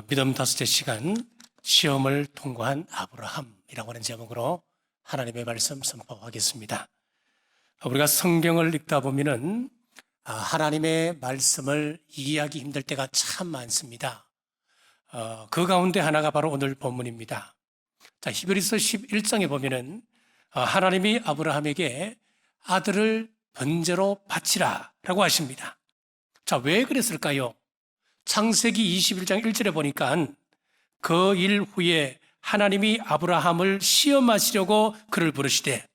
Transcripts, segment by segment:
믿음 다섯째 시간 시험을 통과한 아브라함이라고 하는 제목으로 하나님의 말씀 선포하겠습니다. 우리가 성경을 읽다 보면은 하나님의 말씀을 이해하기 힘들 때가 참 많습니다. 그 가운데 하나가 바로 오늘 본문입니다. 히브리서 11장에 보면은 하나님이 아브라함에게 아들을 번제로 바치라 라고 하십니다. 왜 그랬을까요? 창세기 21장 1절에 보니까 그 일 후에 하나님이 아브라함을 시험하시려고 그를 부르시되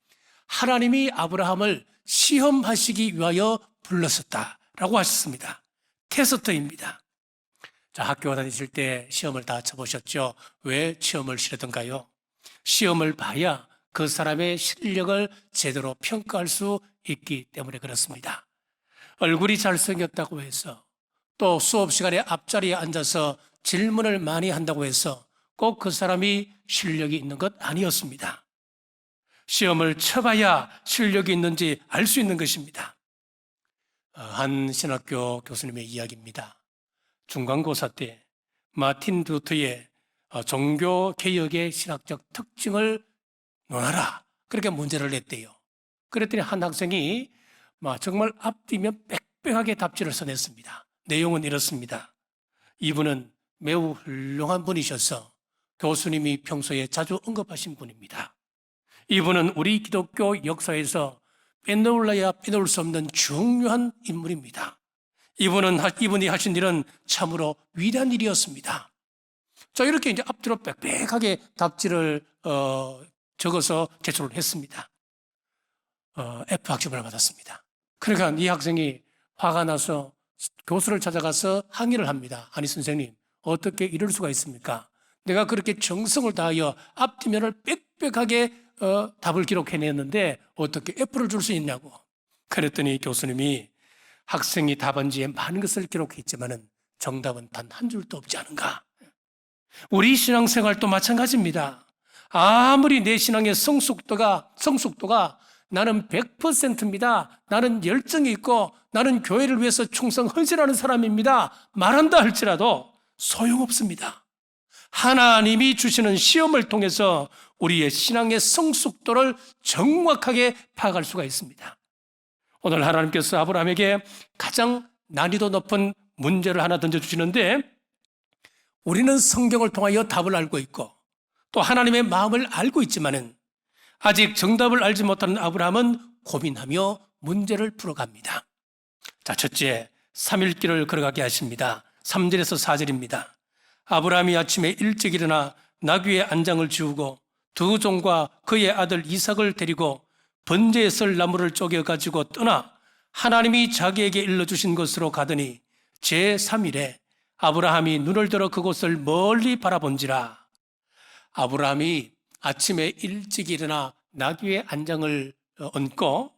하나님이 아브라함을 시험하시기 위하여 불렀었다라고 하셨습니다. 테스트입니다. 학교 다니실 때 시험을 다 쳐보셨죠? 왜 시험을 치르던가요? 시험을 봐야 그 사람의 실력을 제대로 평가할 수 있기 때문에 그렇습니다. 얼굴이 잘생겼다고 해서 또 수업 시간에 앞자리에 앉아서 질문을 많이 한다고 해서 꼭 그 사람이 실력이 있는 것 아니었습니다. 시험을 쳐봐야 실력이 있는지 알 수 있는 것입니다. 한 신학교 교수님의 이야기입니다. 중간고사 때 마틴 루터의 종교개혁의 신학적 특징을 논하라. 그렇게 문제를 냈대요. 그랬더니 한 학생이 정말 앞뒤면 빽빽하게 답지를 써냈습니다. 내용은 이렇습니다. 이분은 매우 훌륭한 분이셔서 교수님이 평소에 자주 언급하신 분입니다. 이분은 우리 기독교 역사에서 빼놓을래야 빼놓을 수 없는 중요한 인물입니다. 이분이 하신 일은 참으로 위대한 일이었습니다. 이렇게 이제 앞뒤로 빽빽하게 답지를 적어서 제출을 했습니다. F 학점을 받았습니다. 그러니까 이 학생이 화가 나서 교수를 찾아가서 항의를 합니다. 아니 선생님, 어떻게 이럴 수가 있습니까? 내가 그렇게 정성을 다하여 앞뒤면을 빽빽하게 답을 기록해냈는데 어떻게 F를 줄 수 있냐고. 그랬더니 교수님이 학생이 답안지에 많은 것을 기록했지만 정답은 단 한 줄도 없지 않은가. 우리 신앙생활도 마찬가지입니다. 아무리 내 신앙의 성숙도가 나는 100%입니다. 나는 열정이 있고 나는 교회를 위해서 충성 헌신하는 사람입니다. 말한다 할지라도 소용없습니다. 하나님이 주시는 시험을 통해서 우리의 신앙의 성숙도를 정확하게 파악할 수가 있습니다. 오늘 하나님께서 아브라함에게 가장 난이도 높은 문제를 하나 던져주시는데 우리는 성경을 통하여 답을 알고 있고 또 하나님의 마음을 알고 있지만은 아직 정답을 알지 못하는 아브라함은 고민하며 문제를 풀어갑니다. 첫째, 3일길을 걸어가게 하십니다. 3절에서 4절입니다. 아브라함이 아침에 일찍 일어나 나귀의 안장을 지우고 두 종과 그의 아들 이삭을 데리고 번제에 쓸 나무를 쪼개 가지고 떠나 하나님이 자기에게 일러주신 곳으로 가더니 제3일에 아브라함이 눈을 들어 그곳을 멀리 바라본지라. 아브라함이 아침에 일찍 일어나 나귀의 안장을 얹고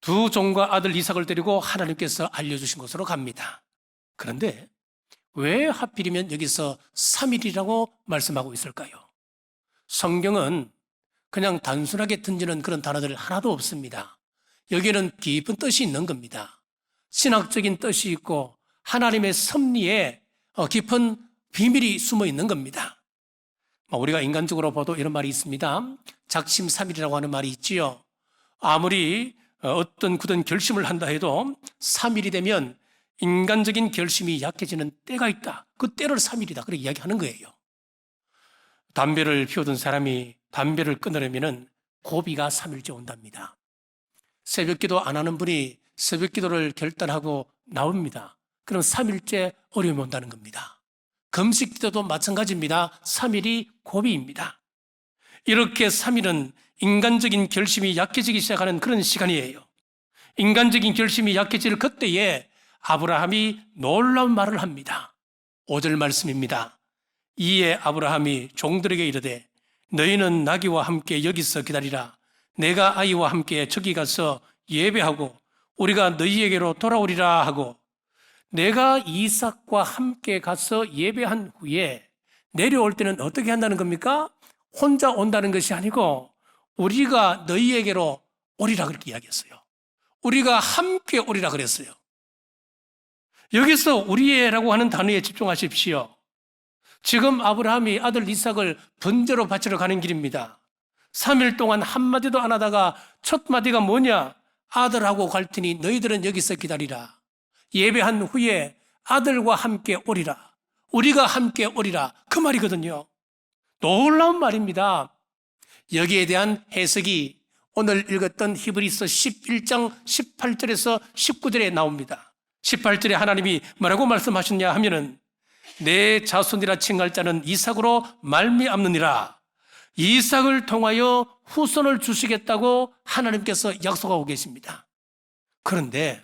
두 종과 아들 이삭을 데리고 하나님께서 알려주신 곳으로 갑니다. 그런데 왜 하필이면 여기서 3일이라고 말씀하고 있을까요? 성경은 그냥 단순하게 던지는 그런 단어들 하나도 없습니다. 여기에는 깊은 뜻이 있는 겁니다. 신학적인 뜻이 있고 하나님의 섭리에 깊은 비밀이 숨어 있는 겁니다. 우리가 인간적으로 봐도 이런 말이 있습니다. 작심삼일이라고 하는 말이 있지요. 아무리 어떤 굳은 결심을 한다 해도 3일이 되면 인간적인 결심이 약해지는 때가 있다. 그 때를 3일이다. 그렇게 이야기하는 거예요. 담배를 피우던 사람이 담배를 끊으려면 고비가 3일째 온답니다. 새벽기도 안 하는 분이 새벽기도를 결단하고 나옵니다. 그럼 3일째 어려움이 온다는 겁니다. 금식기도도 마찬가지입니다. 3일이 고비입니다. 이렇게 3일은 인간적인 결심이 약해지기 시작하는 그런 시간이에요. 인간적인 결심이 약해질 그때에 아브라함이 놀라운 말을 합니다. 5절 말씀입니다. 이에 아브라함이 종들에게 이르되 너희는 나귀와 함께 여기서 기다리라. 내가 아이와 함께 저기 가서 예배하고 우리가 너희에게로 돌아오리라 하고 내가 이삭과 함께 가서 예배한 후에 내려올 때는 어떻게 한다는 겁니까? 혼자 온다는 것이 아니고 우리가 너희에게로 오리라 그렇게 이야기했어요. 우리가 함께 오리라 그랬어요. 여기서 우리의라고 하는 단어에 집중하십시오. 지금 아브라함이 아들 이삭을 번제로 바치러 가는 길입니다. 3일 동안 한마디도 안 하다가 첫 마디가 뭐냐? 아들하고 갈 테니 너희들은 여기서 기다리라. 예배한 후에 아들과 함께 오리라. 우리가 함께 오리라. 그 말이거든요. 놀라운 말입니다. 여기에 대한 해석이 오늘 읽었던 히브리서 11장 18절에서 19절에 나옵니다. 18절에 하나님이 뭐라고 말씀하셨냐 하면은 내 자손이라 칭할 자는 이삭으로 말미암느니라. 이삭을 통하여 후손을 주시겠다고 하나님께서 약속하고 계십니다. 그런데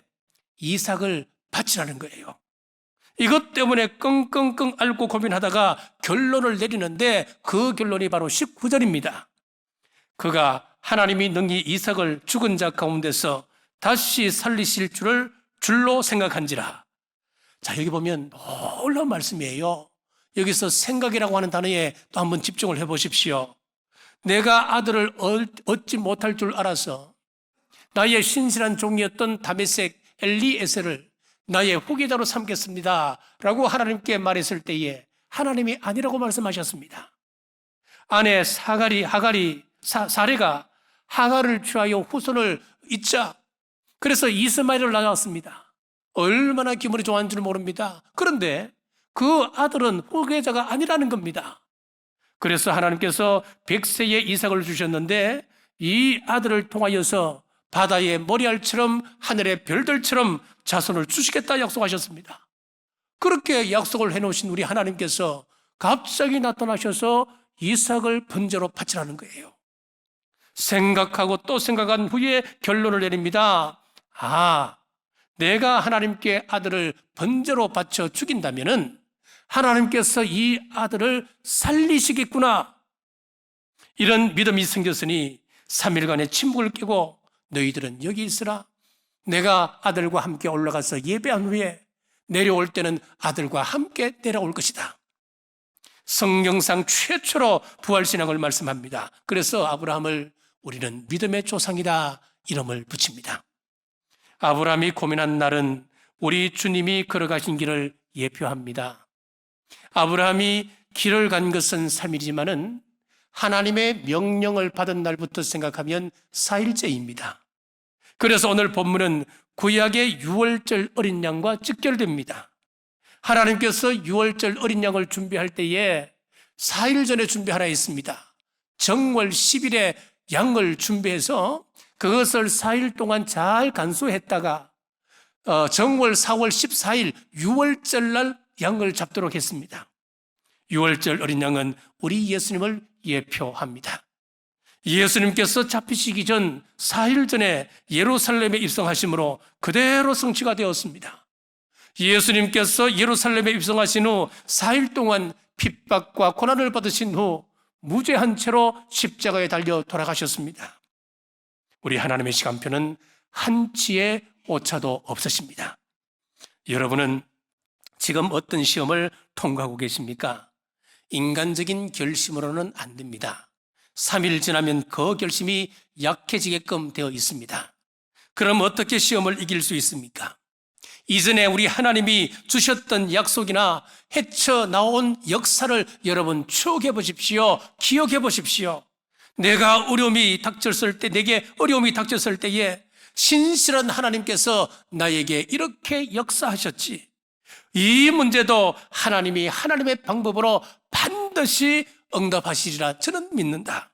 이삭을 바치라는 거예요. 이것 때문에 끙끙끙 앓고 고민하다가 결론을 내리는데 그 결론이 바로 19절입니다. 그가 하나님이 능히 이삭을 죽은 자 가운데서 다시 살리실 줄로 생각한지라. 자, 여기 보면 놀라운 말씀이에요. 여기서 생각이라고 하는 단어에 또 한번 집중을 해보십시오. 내가 아들을 얻지 못할 줄 알아서 나의 신실한 종이었던 다메섹 엘리에셀을 나의 후계자로 삼겠습니다 라고 하나님께 말했을 때에 하나님이 아니라고 말씀하셨습니다. 아내 사레가 하갈을 취하여 후손을 잇자. 그래서 이스마엘을 낳았습니다. 얼마나 기분이 좋아하는 줄 모릅니다. 그런데 그 아들은 후계자가 아니라는 겁니다. 그래서 하나님께서 100세의 이삭을 주셨는데 이 아들을 통하여서 바다의 모래알처럼 하늘의 별들처럼 자손을 주시겠다 약속하셨습니다. 그렇게 약속을 해놓으신 우리 하나님께서 갑자기 나타나셔서 이삭을 번제로 바치라는 거예요. 생각하고 또 생각한 후에 결론을 내립니다. 내가 하나님께 아들을 번제로 바쳐 죽인다면은 하나님께서 이 아들을 살리시겠구나. 이런 믿음이 생겼으니 3일간의 침묵을 깨고 너희들은 여기 있으라. 내가 아들과 함께 올라가서 예배한 후에 내려올 때는 아들과 함께 내려올 것이다. 성경상 최초로 부활신앙을 말씀합니다. 그래서 아브라함을 우리는 믿음의 조상이다 이름을 붙입니다. 아브라함이 고민한 날은 우리 주님이 걸어가신 길을 예표합니다. 아브라함이 길을 간 것은 3일이지만은 하나님의 명령을 받은 날부터 생각하면 4일째입니다. 그래서 오늘 본문은 구약의 유월절 어린 양과 직결됩니다. 하나님께서 유월절 어린 양을 준비할 때에 4일 전에 준비하라 했습니다. 정월 10일에 양을 준비해서 그것을 4일 동안 잘 간수했다가 정월 4월 14일 유월절 날 양을 잡도록 했습니다. 유월절 어린 양은 우리 예수님을 예표합니다. 예수님께서 잡히시기 전 4일 전에 예루살렘에 입성하심으로 그대로 성취가 되었습니다. 예수님께서 예루살렘에 입성하신 후 4일 동안 핍박과 고난을 받으신 후 무죄한 채로 십자가에 달려 돌아가셨습니다. 우리 하나님의 시간표는 한치의 오차도 없으십니다. 여러분은 지금 어떤 시험을 통과하고 계십니까? 인간적인 결심으로는 안 됩니다. 3일 지나면 그 결심이 약해지게끔 되어 있습니다. 그럼 어떻게 시험을 이길 수 있습니까? 이전에 우리 하나님이 주셨던 약속이나 헤쳐나온 역사를 여러분 추억해 보십시오. 기억해 보십시오. 내가 어려움이 닥쳤을 때, 내게 어려움이 닥쳤을 때에 신실한 하나님께서 나에게 이렇게 역사하셨지. 이 문제도 하나님이 하나님의 방법으로 반드시 응답하시리라 저는 믿는다.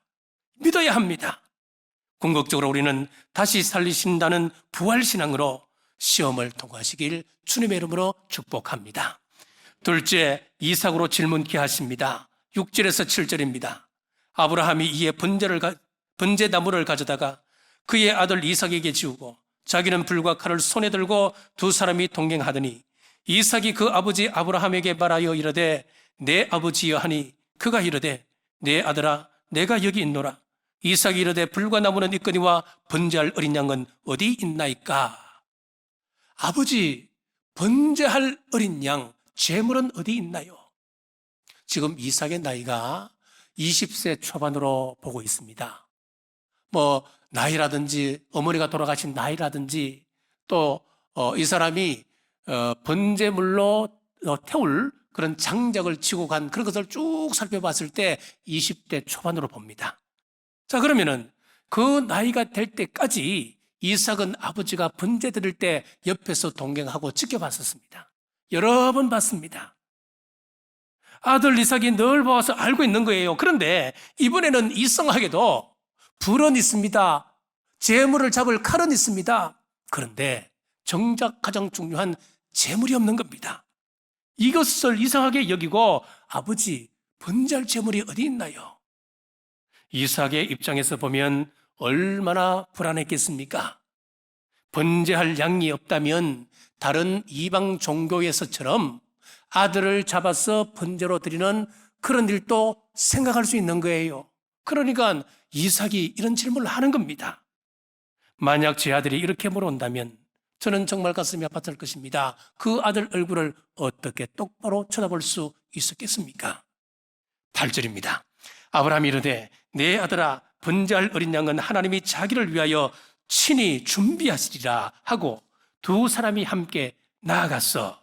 믿어야 합니다. 궁극적으로 우리는 다시 살리신다는 부활신앙으로 시험을 통과하시길 주님의 이름으로 축복합니다. 둘째, 이삭으로 질문케 하십니다. 6절에서 7절입니다. 아브라함이 이에 번제나무를 가져다가 그의 아들 이삭에게 지우고 자기는 불과 칼을 손에 들고 두 사람이 동행하더니 이삭이 그 아버지 아브라함에게 말하여 이르되 내 아버지여 하니 그가 이르되 내 아들아 내가 여기 있노라. 이삭이 이르되 불과 나무는 있거니와 번제할 어린 양은 어디 있나이까? 아버지, 번제할 어린 양 제물은 어디 있나요? 지금 이삭의 나이가 20세 초반으로 보고 있습니다. 나이라든지 어머니가 돌아가신 나이라든지 또 이 사람이 번제물로 태울 그런 장작을 치고 간 그런 것을 쭉 살펴봤을 때 20대 초반으로 봅니다. 자, 그러면은 그 나이가 될 때까지 이삭은 아버지가 번제 드릴 때 옆에서 동경하고 지켜봤었습니다. 여러 번 봤습니다. 아들 이삭이 늘 봐서 알고 있는 거예요. 그런데 이번에는 이상하게도 불은 있습니다. 재물을 잡을 칼은 있습니다. 그런데 정작 가장 중요한 재물이 없는 겁니다. 이것을 이상하게 여기고 아버지 번제할 재물이 어디 있나요? 이삭의 입장에서 보면 얼마나 불안했겠습니까? 번제할 양이 없다면 다른 이방 종교에서처럼 아들을 잡아서 번제로 드리는 그런 일도 생각할 수 있는 거예요. 그러니까 이삭이 이런 질문을 하는 겁니다. 만약 제 아들이 이렇게 물어온다면 저는 정말 가슴이 아팠을 것입니다. 그 아들 얼굴을 어떻게 똑바로 쳐다볼 수 있었겠습니까? 8절입니다. 아브라함이 이르되 내 아들아 번제할 어린 양은 하나님이 자기를 위하여 친히 준비하시리라 하고 두 사람이 함께 나아갔어.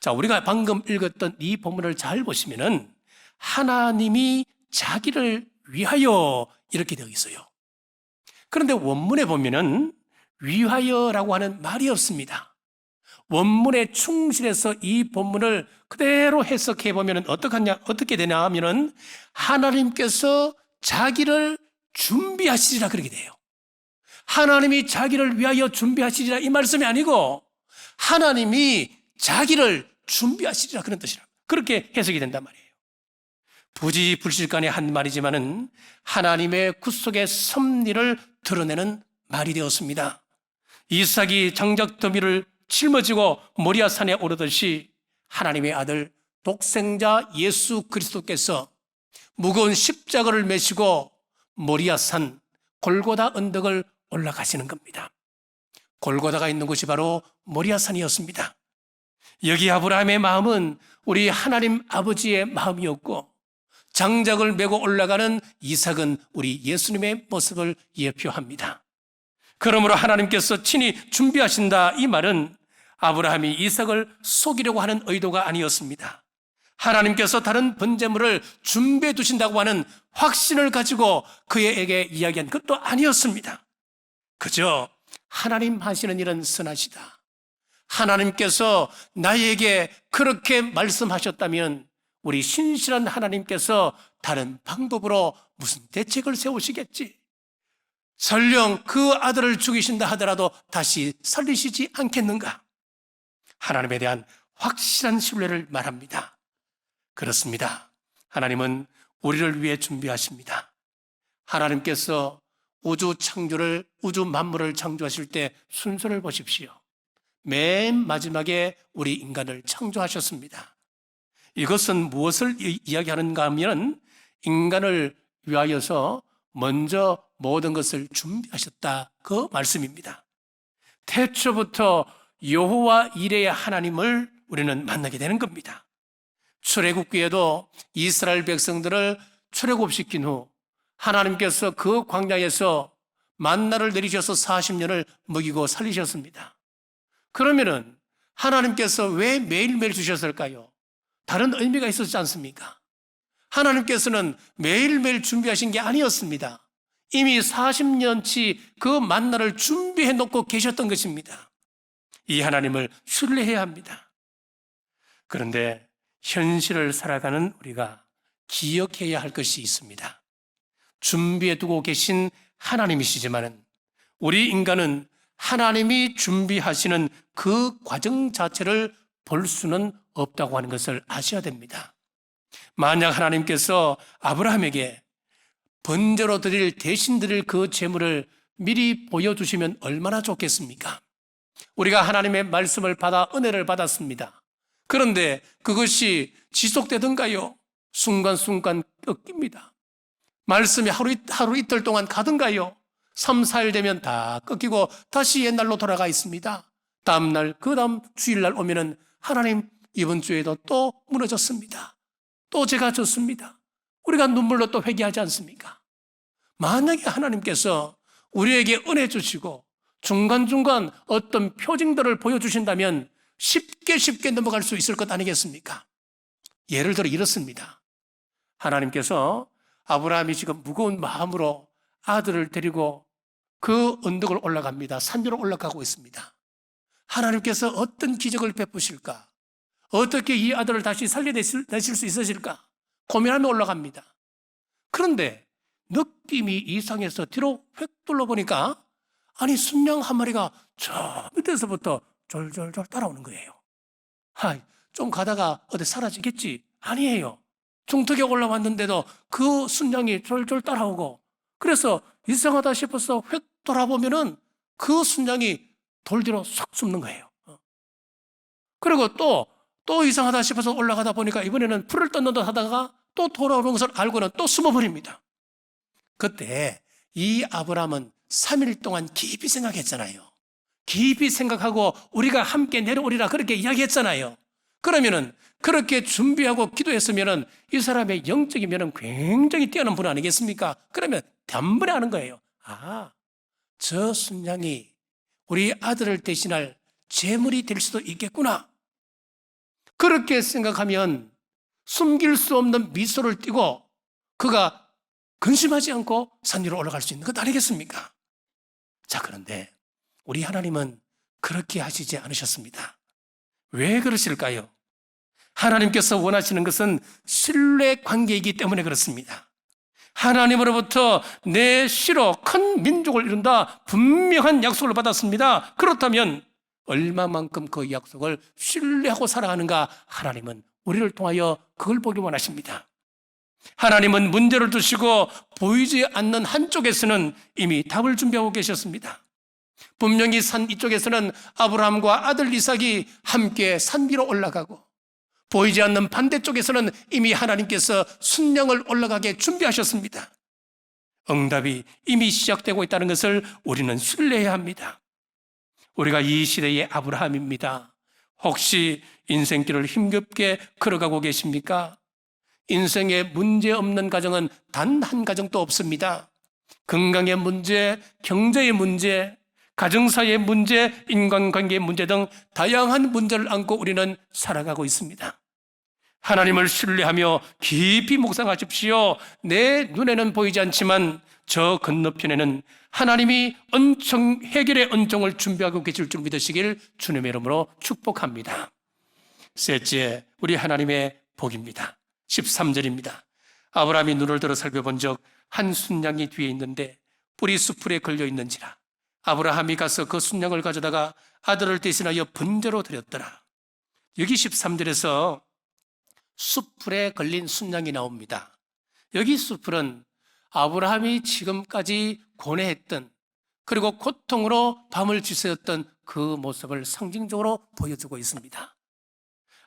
자, 우리가 방금 읽었던 이 본문을 잘 보시면은 하나님이 자기를 위하여 이렇게 되어 있어요. 그런데 원문에 보면은 위하여라고 하는 말이 없습니다. 원문에 충실해서 이 본문을 그대로 해석해 보면 어떻게 되냐 하면은 하나님께서 자기를 준비하시리라 그렇게 돼요. 하나님이 자기를 위하여 준비하시리라 이 말씀이 아니고 하나님이 자기를 준비하시리라 그런 뜻이라 그렇게 해석이 된단 말이에요. 부지불식간의 한 말이지만은 하나님의 구속의 섭리를 드러내는 말이 되었습니다. 이삭이 장작더미를 짊어지고 모리아산에 오르듯이 하나님의 아들 독생자 예수 그리스도께서 무거운 십자가를 메시고 모리아산 골고다 언덕을 올라가시는 겁니다. 골고다가 있는 곳이 바로 모리아산이었습니다. 여기 아브라함의 마음은 우리 하나님 아버지의 마음이었고 장작을 메고 올라가는 이삭은 우리 예수님의 모습을 예표합니다. 그러므로 하나님께서 친히 준비하신다 이 말은 아브라함이 이삭을 속이려고 하는 의도가 아니었습니다. 하나님께서 다른 번제물을 준비해 두신다고 하는 확신을 가지고 그에게 이야기한 것도 아니었습니다. 그저 하나님 하시는 일은 선하시다. 하나님께서 나에게 그렇게 말씀하셨다면 우리 신실한 하나님께서 다른 방법으로 무슨 대책을 세우시겠지. 설령 그 아들을 죽이신다 하더라도 다시 살리시지 않겠는가. 하나님에 대한 확실한 신뢰를 말합니다. 그렇습니다. 하나님은 우리를 위해 준비하십니다. 하나님께서 우주 만물을 창조하실 때 순서를 보십시오. 맨 마지막에 우리 인간을 창조하셨습니다. 이것은 무엇을 이야기하는가 하면 인간을 위하여서 먼저 모든 것을 준비하셨다 그 말씀입니다. 태초부터 여호와 이레의 하나님을 우리는 만나게 되는 겁니다. 출애굽기에도 이스라엘 백성들을 출애굽시킨 후 하나님께서 그 광야에서 만나를 내리셔서 40년을 먹이고 살리셨습니다. 그러면은 하나님께서 왜 매일매일 주셨을까요? 다른 의미가 있었지 않습니까? 하나님께서는 매일매일 준비하신 게 아니었습니다. 이미 40년치 그 만나를 준비해 놓고 계셨던 것입니다. 이 하나님을 신뢰해야 합니다. 그런데 현실을 살아가는 우리가 기억해야 할 것이 있습니다. 준비해 두고 계신 하나님이시지만은 우리 인간은 하나님이 준비하시는 그 과정 자체를 볼 수는 없다고 하는 것을 아셔야 됩니다. 만약 하나님께서 아브라함에게 번제로 대신 드릴 그 제물을 미리 보여주시면 얼마나 좋겠습니까? 우리가 하나님의 말씀을 받아 은혜를 받았습니다. 그런데 그것이 지속되던가요? 순간순간 꺾입니다. 말씀이 하루 이틀 동안 가던가요? 3, 4일 되면 다 꺾이고 다시 옛날로 돌아가 있습니다. 다음날 그 다음 주일날 오면은 하나님 이번 주에도 또 무너졌습니다. 또 제가 졌습니다. 우리가 눈물로 또 회개하지 않습니까? 만약에 하나님께서 우리에게 은혜 주시고 중간중간 어떤 표징들을 보여주신다면 쉽게 넘어갈 수 있을 것 아니겠습니까? 예를 들어 이렇습니다. 하나님께서 아브라함이 지금 무거운 마음으로 아들을 데리고 그 언덕을 올라갑니다. 산 위로 올라가고 있습니다. 하나님께서 어떤 기적을 베푸실까? 어떻게 이 아들을 다시 살려내실 수 있으실까? 고민하며 올라갑니다. 그런데 느낌이 이상해서 뒤로 획 둘러보니까 아니 순양 한 마리가 저 밑에서부터 졸졸졸 따라오는 거예요. 좀 가다가 어디 사라지겠지? 아니에요. 중턱에 올라왔는데도 그 순양이 졸졸 따라오고, 그래서 이상하다 싶어서 획 돌아보면은 그 순양이 돌 뒤로 쏙 숨는 거예요. 그리고 또 이상하다 싶어서 올라가다 보니까 이번에는 풀을 뜯는 듯 하다가 또 돌아오는 것을 알고는 또 숨어버립니다. 그때 이 아브라함은 3일 동안 깊이 생각했잖아요. 깊이 생각하고 우리가 함께 내려오리라 그렇게 이야기했잖아요. 그러면은 그렇게 준비하고 기도했으면은 이 사람의 영적인 면은 굉장히 뛰어난 분 아니겠습니까? 그러면 단번에 아는 거예요. 저 순양이 우리 아들을 대신할 제물이 될 수도 있겠구나. 그렇게 생각하면 숨길 수 없는 미소를 띠고 그가 근심하지 않고 산 위로 올라갈 수 있는 것 아니겠습니까? 자, 그런데 우리 하나님은 그렇게 하시지 않으셨습니다. 왜 그러실까요? 하나님께서 원하시는 것은 신뢰 관계이기 때문에 그렇습니다. 하나님으로부터 내 씨로 큰 민족을 이룬다 분명한 약속을 받았습니다. 그렇다면 얼마만큼 그 약속을 신뢰하고 살아가는가, 하나님은 우리를 통하여 그걸 보기 원하십니다. 하나님은 문제를 두시고 보이지 않는 한쪽에서는 이미 답을 준비하고 계셨습니다. 분명히 산 이쪽에서는 아브라함과 아들 이삭이 함께 산 위로 올라가고, 보이지 않는 반대쪽에서는 이미 하나님께서 순양을 올라가게 준비하셨습니다. 응답이 이미 시작되고 있다는 것을 우리는 신뢰해야 합니다. 우리가 이 시대의 아브라함입니다. 혹시 인생길을 힘겹게 걸어가고 계십니까? 인생에 문제 없는 가정은 단 한 가정도 없습니다. 건강의 문제, 경제의 문제, 가정사의 문제, 인간관계의 문제 등 다양한 문제를 안고 우리는 살아가고 있습니다. 하나님을 신뢰하며 깊이 묵상하십시오. 내 눈에는 보이지 않지만 저 건너편에는 하나님이 해결의 은총을 준비하고 계실 줄 믿으시길 주님의 이름으로 축복합니다. 셋째, 우리 하나님의 복입니다. 13절입니다. 아브라함이 눈을 들어 살펴본 적 한 순양이 뒤에 있는데 뿔이 수풀에 걸려 있는지라 아브라함이 가서 그 순양을 가져다가 아들을 대신하여 번제로 드렸더라. 여기 13절에서 수풀에 걸린 순양이 나옵니다. 여기 수풀은 아브라함이 지금까지 고뇌했던, 그리고 고통으로 밤을 지새웠던 그 모습을 상징적으로 보여주고 있습니다.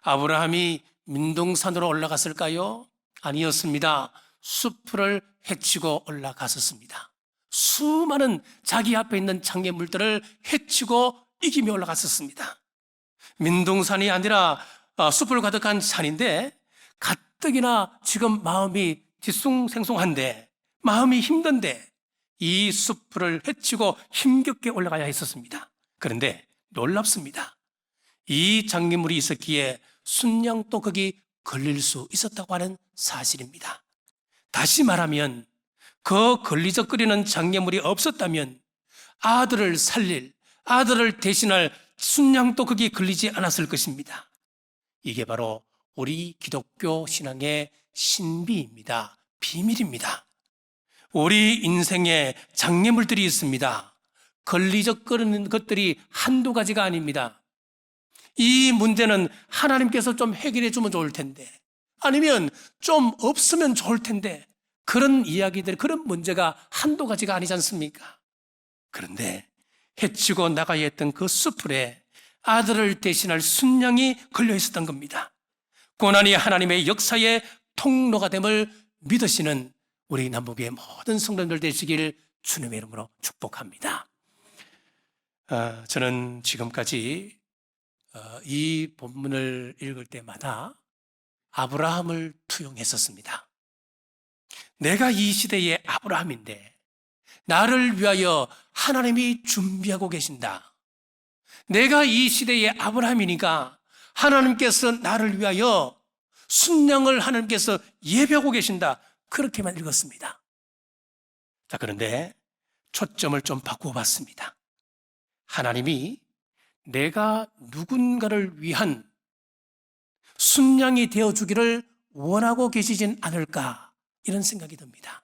아브라함이 민둥산으로 올라갔을까요? 아니었습니다. 수풀을 헤치고 올라갔었습니다. 수많은 자기 앞에 있는 장애물들을 헤치고 이기며 올라갔었습니다. 민둥산이 아니라 숲을 가득한 산인데 가뜩이나 지금 마음이 뒤숭생숭한데, 마음이 힘든데 이 숲을 헤치고 힘겹게 올라가야 했었습니다. 그런데 놀랍습니다. 이 장애물이 있었기에 순양도 거기 걸릴 수 있었다고 하는 사실입니다. 다시 말하면 그 걸리적거리는 장애물이 없었다면 아들을 살릴, 아들을 대신할 순양도 거기 걸리지 않았을 것입니다. 이게 바로 우리 기독교 신앙의 신비입니다. 비밀입니다. 우리 인생에 장애물들이 있습니다. 걸리적거리는 것들이 한두 가지가 아닙니다. 이 문제는 하나님께서 좀 해결해 주면 좋을 텐데, 아니면 좀 없으면 좋을 텐데, 그런 이야기들, 그런 문제가 한두 가지가 아니지 않습니까? 그런데 해치고 나가야 했던 그 수풀에 아들을 대신할 순양이 걸려 있었던 겁니다. 고난이 하나님의 역사의 통로가 됨을 믿으시는 우리 남북의 모든 성도님들 되시길 주님의 이름으로 축복합니다. 저는 지금까지 이 본문을 읽을 때마다 아브라함을 투영했었습니다. 내가 이 시대의 아브라함인데 나를 위하여 하나님이 준비하고 계신다. 내가 이 시대의 아브라함이니까 하나님께서 나를 위하여 순양을 하나님께서 예배하고 계신다. 그렇게만 읽었습니다. 자, 그런데 초점을 좀 바꿔봤습니다. 하나님이 내가 누군가를 위한 순양이 되어주기를 원하고 계시진 않을까, 이런 생각이 듭니다.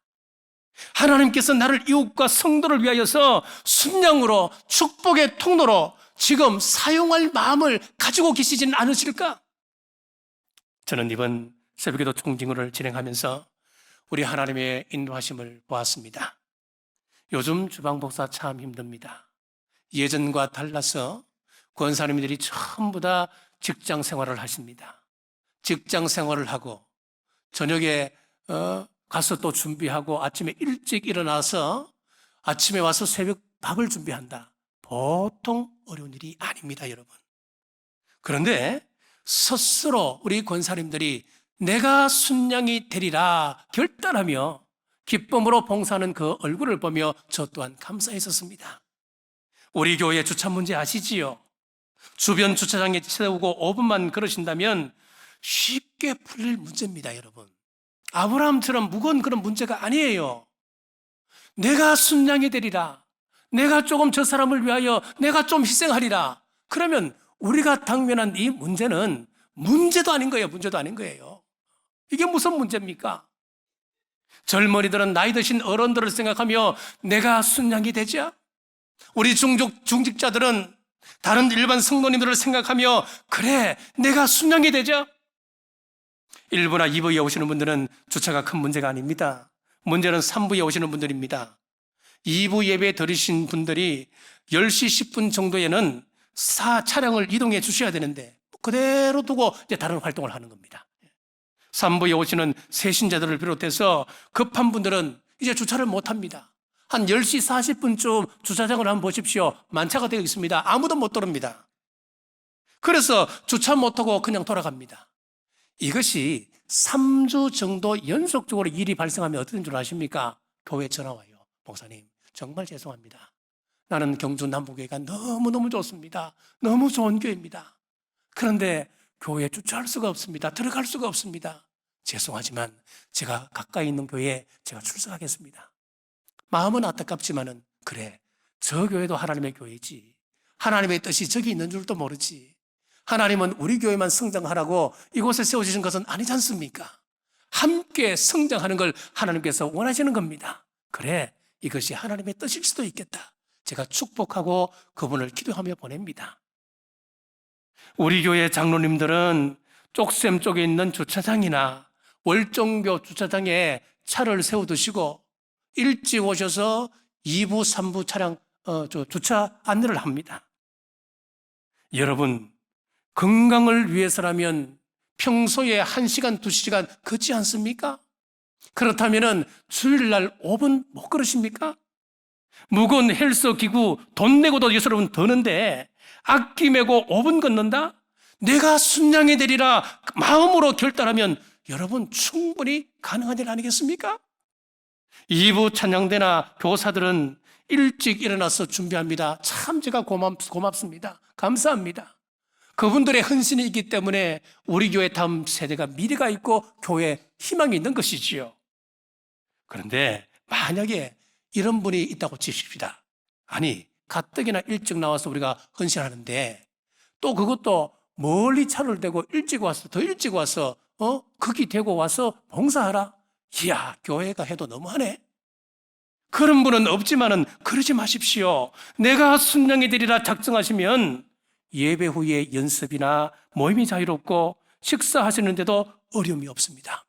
하나님께서 나를 이웃과 성도를 위하여서 순양으로, 축복의 통로로 지금 사용할 마음을 가지고 계시진 않으실까? 저는 이번 새벽기도 총징후를 진행하면서 우리 하나님의 인도하심을 보았습니다. 요즘 주방복사 참 힘듭니다. 예전과 달라서 권사님들이 전부 다 직장 생활을 하십니다. 직장 생활을 하고 저녁에 가서 또 준비하고 아침에 일찍 일어나서 아침에 와서 새벽 밥을 준비한다. 보통 어려운 일이 아닙니다, 여러분. 그런데 스스로 우리 권사님들이 내가 순양이 되리라 결단하며 기쁨으로 봉사하는 그 얼굴을 보며 저 또한 감사했었습니다. 우리 교회 주차 문제 아시지요? 주변 주차장에 세우고 5분만 걸으신다면 쉽게 풀릴 문제입니다, 여러분. 아브라함처럼 무거운 그런 문제가 아니에요. 내가 순양이 되리라, 내가 조금 저 사람을 위하여 내가 좀 희생하리라, 그러면 우리가 당면한 이 문제는 문제도 아닌 거예요. 문제도 아닌 거예요. 이게 무슨 문제입니까? 젊은이들은 나이 드신 어른들을 생각하며 내가 순양이 되죠. 우리 중직자들은 다른 일반 성도님들을 생각하며 그래, 내가 순양이 되죠. 1부나 2부에 오시는 분들은 주차가 큰 문제가 아닙니다. 문제는 3부에 오시는 분들입니다. 2부 예배 들으신 분들이 10시 10분 정도에는 차량을 이동해 주셔야 되는데 그대로 두고 이제 다른 활동을 하는 겁니다. 3부에 오시는 새신자들을 비롯해서 급한 분들은 이제 주차를 못 합니다. 한 10시 40분쯤 주차장을 한번 보십시오. 만차가 되어 있습니다. 아무도 못 들어옵니다. 그래서 주차 못하고 그냥 돌아갑니다. 이것이 3주 정도 연속적으로 일이 발생하면 어떤 줄 아십니까? 교회 전화 와요. 목사님, 정말 죄송합니다. 나는 경주 남부교회가 너무너무 좋습니다. 너무 좋은 교회입니다. 그런데 교회에 주차할 수가 없습니다. 들어갈 수가 없습니다. 죄송하지만 제가 가까이 있는 교회에 제가 출석하겠습니다. 마음은 안타깝지만은 그래, 저 교회도 하나님의 교회지. 하나님의 뜻이 저기 있는 줄도 모르지. 하나님은 우리 교회만 성장하라고 이곳에 세워주신 것은 아니지 않습니까? 함께 성장하는 걸 하나님께서 원하시는 겁니다. 그래, 이것이 하나님의 뜻일 수도 있겠다. 제가 축복하고 그분을 기도하며 보냅니다. 우리 교회 장로님들은 쪽샘 쪽에 있는 주차장이나 월정교 주차장에 차를 세워두시고 일찍 오셔서 2부, 3부 차량 주차 안내를 합니다. 여러분, 건강을 위해서라면 평소에 1시간, 2시간 걷지 않습니까? 그렇다면 주일날 5분 못 걸으십니까? 무거운 헬스 기구 돈 내고도 여러분 드는데 악기 메고 5분 걷는다? 내가 순양이 되리라 마음으로 결단하면 여러분 충분히 가능한 일 아니겠습니까? 2부 찬양대나 교사들은 일찍 일어나서 준비합니다. 참 제가 고맙습니다. 감사합니다. 그분들의 헌신이 있기 때문에 우리 교회 다음 세대가 미래가 있고 교회에 희망이 있는 것이지요. 그런데 만약에 이런 분이 있다고 치십시다. 아니, 가뜩이나 일찍 나와서 우리가 헌신하는데 또 그것도 멀리 차를 대고 일찍 와서 더 일찍 와서 거기 대고 와서 봉사하라. 이야, 교회가 해도 너무하네. 그런 분은 없지만은 그러지 마십시오. 내가 순양이 되리라 작정하시면 예배 후에 연습이나 모임이 자유롭고 식사하시는데도 어려움이 없습니다.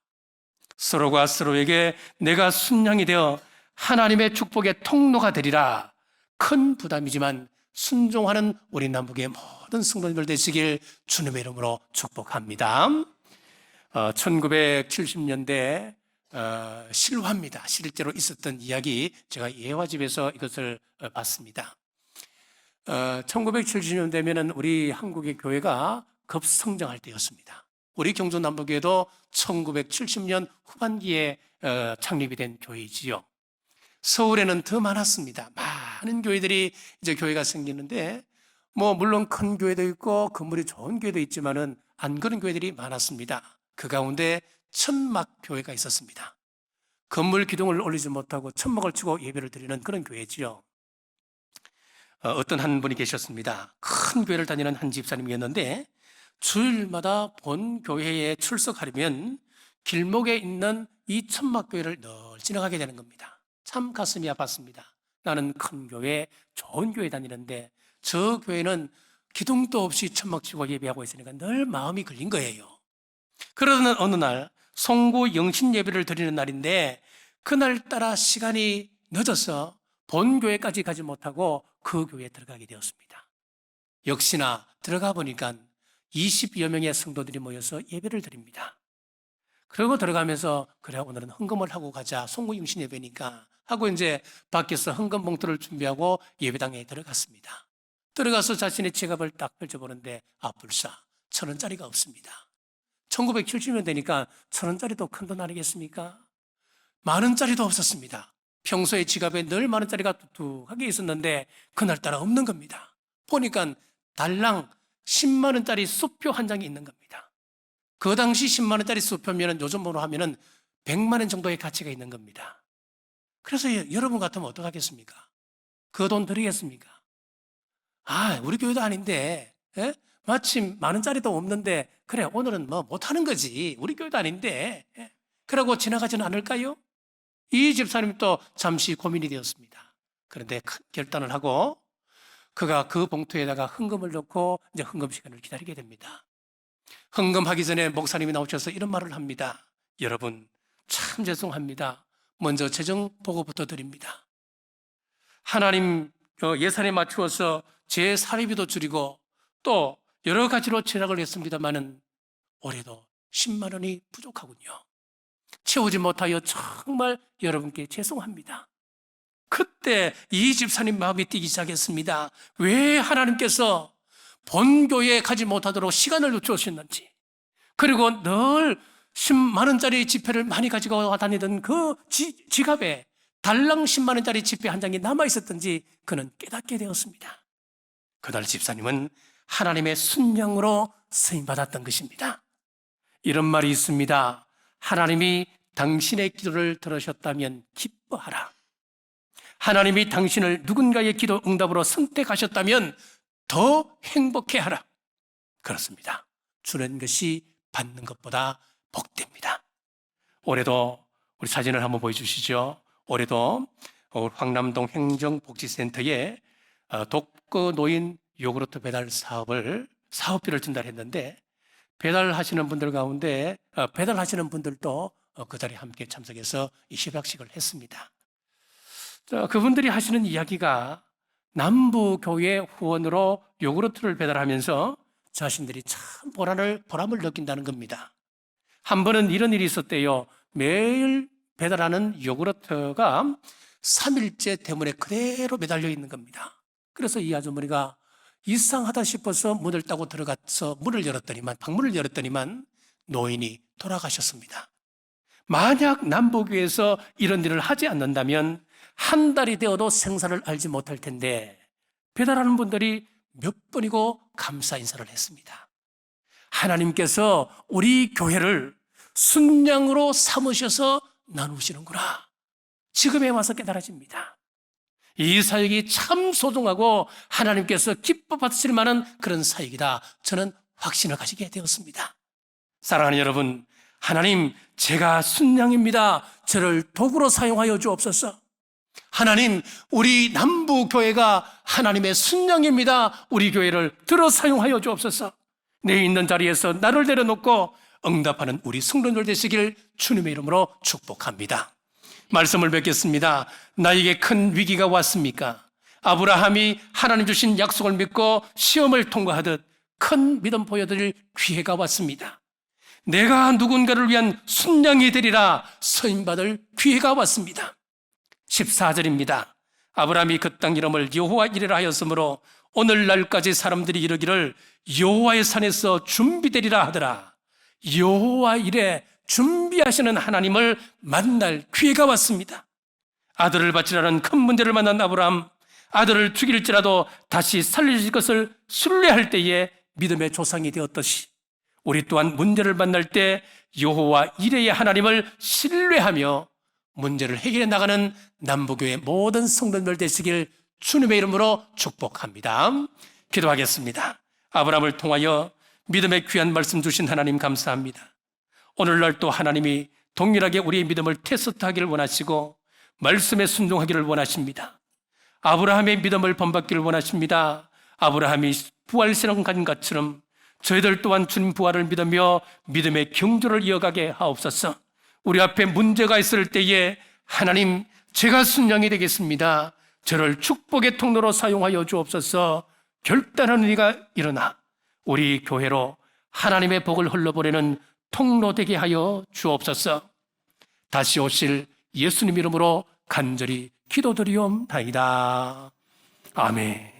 서로가 서로에게 내가 순양이 되어 하나님의 축복의 통로가 되리라. 큰 부담이지만 순종하는 우리 남북의 모든 성도님들 되시길 주님의 이름으로 축복합니다. 1970년대 실화입니다. 실제로 있었던 이야기, 제가 예화집에서 이것을 봤습니다. 1970년대면은 우리 한국의 교회가 급성장할 때였습니다. 우리 경주 남북교회도 1970년 후반기에 창립이 된 교회이지요. 서울에는 더 많았습니다. 많은 교회들이 이제 교회가 생기는데 물론 큰 교회도 있고 건물이 좋은 교회도 있지만은 안 그런 교회들이 많았습니다. 그 가운데 천막교회가 있었습니다. 건물 기둥을 올리지 못하고 천막을 치고 예배를 드리는 그런 교회지요. 어떤 한 분이 계셨습니다. 큰 교회를 다니는 한 집사님이었는데 주일마다 본 교회에 출석하려면 길목에 있는 이 천막교회를 늘 지나가게 되는 겁니다. 참 가슴이 아팠습니다. 나는 큰 교회, 좋은 교회 다니는데 저 교회는 기둥도 없이 천막 치고 예배하고 있으니까 늘 마음이 걸린 거예요. 그러던 어느 날 송구 영신 예배를 드리는 날인데 그날따라 시간이 늦어서 본 교회까지 가지 못하고 그 교회에 들어가게 되었습니다. 역시나 들어가 보니까 20여 명의 성도들이 모여서 예배를 드립니다. 그리고 들어가면서 그래 오늘은 헌금을 하고 가자, 송구 영신 예배니까 하고 이제 밖에서 헌금 봉투를 준비하고 예배당에 들어갔습니다. 들어가서 자신의 지갑을 딱 펼쳐보는데 불사 1,000원짜리가 없습니다. 1970년 되니까 1,000원짜리도 큰 돈 아니겠습니까? 10,000원짜리도 없었습니다. 평소에 지갑에 늘 10,000원짜리가 뚝뚝하게 있었는데 그날따라 없는 겁니다. 보니까 달랑 10만 원짜리 수표 한 장이 있는 겁니다. 그 당시 10만 원짜리 수표면 요즘으로 하면은 100만 원 정도의 가치가 있는 겁니다. 그래서 여러분 같으면 어떡하겠습니까? 그 돈 드리겠습니까? 우리 교회도 아닌데, 마침 10,000원짜리도 없는데, 그래, 오늘은 뭐 못하는 거지. 우리 교회도 아닌데. 그러고 지나가지는 않을까요? 이 집사님 또 잠시 고민이 되었습니다. 그런데 큰 결단을 하고, 그가 그 봉투에다가 헌금을 넣고 이제 헌금 시간을 기다리게 됩니다. 헌금하기 전에 목사님이 나오셔서 이런 말을 합니다. 여러분, 참 죄송합니다. 먼저 재정 보고부터 드립니다. 하나님 예산에 맞추어서 제 사례비도 줄이고 또 여러 가지로 절약을 했습니다마는 올해도 10만 원이 부족하군요. 채우지 못하여 정말 여러분께 죄송합니다. 그때 이 집사님 마음이 뛰기 시작했습니다. 왜 하나님께서 본교에 가지 못하도록 시간을 늦추셨는지, 그리고 늘 10만 원짜리 지폐를 많이 가지고 다니던 그 지갑에 달랑 10만 원짜리 지폐 한 장이 남아있었던지 그는 깨닫게 되었습니다. 그날 집사님은 하나님의 순양으로 쓰임받았던 것입니다. 이런 말이 있습니다. 하나님이 당신의 기도를 들으셨다면 기뻐하라. 하나님이 당신을 누군가의 기도 응답으로 선택하셨다면 더 행복해하라. 그렇습니다. 주는 것이 받는 것보다 복됩니다. 올해도 우리 사진을 한번 보여주시죠. 올해도 황남동 행정복지센터에 독거노인 요구르트 배달 사업비를 전달했는데 배달하시는 분들 가운데 배달하시는 분들도 그 자리에 함께 참석해서 이 시박식을 했습니다. 그분들이 하시는 이야기가 남부교회 후원으로 요구르트를 배달하면서 자신들이 참 보람을 느낀다는 겁니다. 한 번은 이런 일이 있었대요. 매일 배달하는 요구르트가 3일째 대문에 그대로 매달려 있는 겁니다. 그래서 이 아주머니가 이상하다 싶어서 문을 따고 들어가서 방문을 열었더니만 노인이 돌아가셨습니다. 만약 남부교회에서 이런 일을 하지 않는다면 한 달이 되어도 생사를 알지 못할 텐데 배달하는 분들이 몇 번이고 감사 인사를 했습니다. 하나님께서 우리 교회를 순양으로 삼으셔서 나누시는구나. 지금에 와서 깨달아집니다. 이 사역이 참 소중하고 하나님께서 기뻐 받으실 만한 그런 사역이다. 저는 확신을 가지게 되었습니다. 사랑하는 여러분, 하나님, 제가 순양입니다. 저를 도구로 사용하여 주옵소서. 하나님, 우리 남부교회가 하나님의 순양입니다. 우리 교회를 들어 사용하여 주옵소서. 내 있는 자리에서 나를 내려놓고 응답하는 우리 성도들 되시길 주님의 이름으로 축복합니다. 말씀을 뵙겠습니다. 나에게 큰 위기가 왔습니까? 아브라함이 하나님 주신 약속을 믿고 시험을 통과하듯 큰 믿음 보여드릴 기회가 왔습니다. 내가 누군가를 위한 순양이 되리라 서임받을 기회가 왔습니다. 14절입니다. 아브라함이 그 땅 이름을 여호와 이레라 하였으므로 오늘날까지 사람들이 이르기를 여호와의 산에서 준비되리라 하더라. 여호와 이레 준비하시는 하나님을 만날 기회가 왔습니다. 아들을 바치라는 큰 문제를 만난 아브라함, 아들을 죽일지라도 다시 살리실 것을 신뢰할 때에 믿음의 조상이 되었듯이 우리 또한 문제를 만날 때 여호와 이레의 하나님을 신뢰하며 문제를 해결해 나가는 남부교회 모든 성도들 되시길 주님의 이름으로 축복합니다. 기도하겠습니다. 아브라함을 통하여 믿음의 귀한 말씀 주신 하나님 감사합니다. 오늘날 또 하나님이 동일하게 우리의 믿음을 테스트하기를 원하시고 말씀에 순종하기를 원하십니다. 아브라함의 믿음을 본받기를 원하십니다. 아브라함이 부활신앙 간 것처럼 저희들 또한 주님 부활을 믿으며 믿음의 경주를 이어가게 하옵소서. 우리 앞에 문제가 있을 때에 하나님, 제가 순양이 되겠습니다. 저를 축복의 통로로 사용하여 주옵소서. 결단하는 의가 일어나 우리 교회로 하나님의 복을 흘러보내는 통로 되게 하여 주옵소서. 다시 오실 예수님 이름으로 간절히 기도드리옵나이다. 아멘.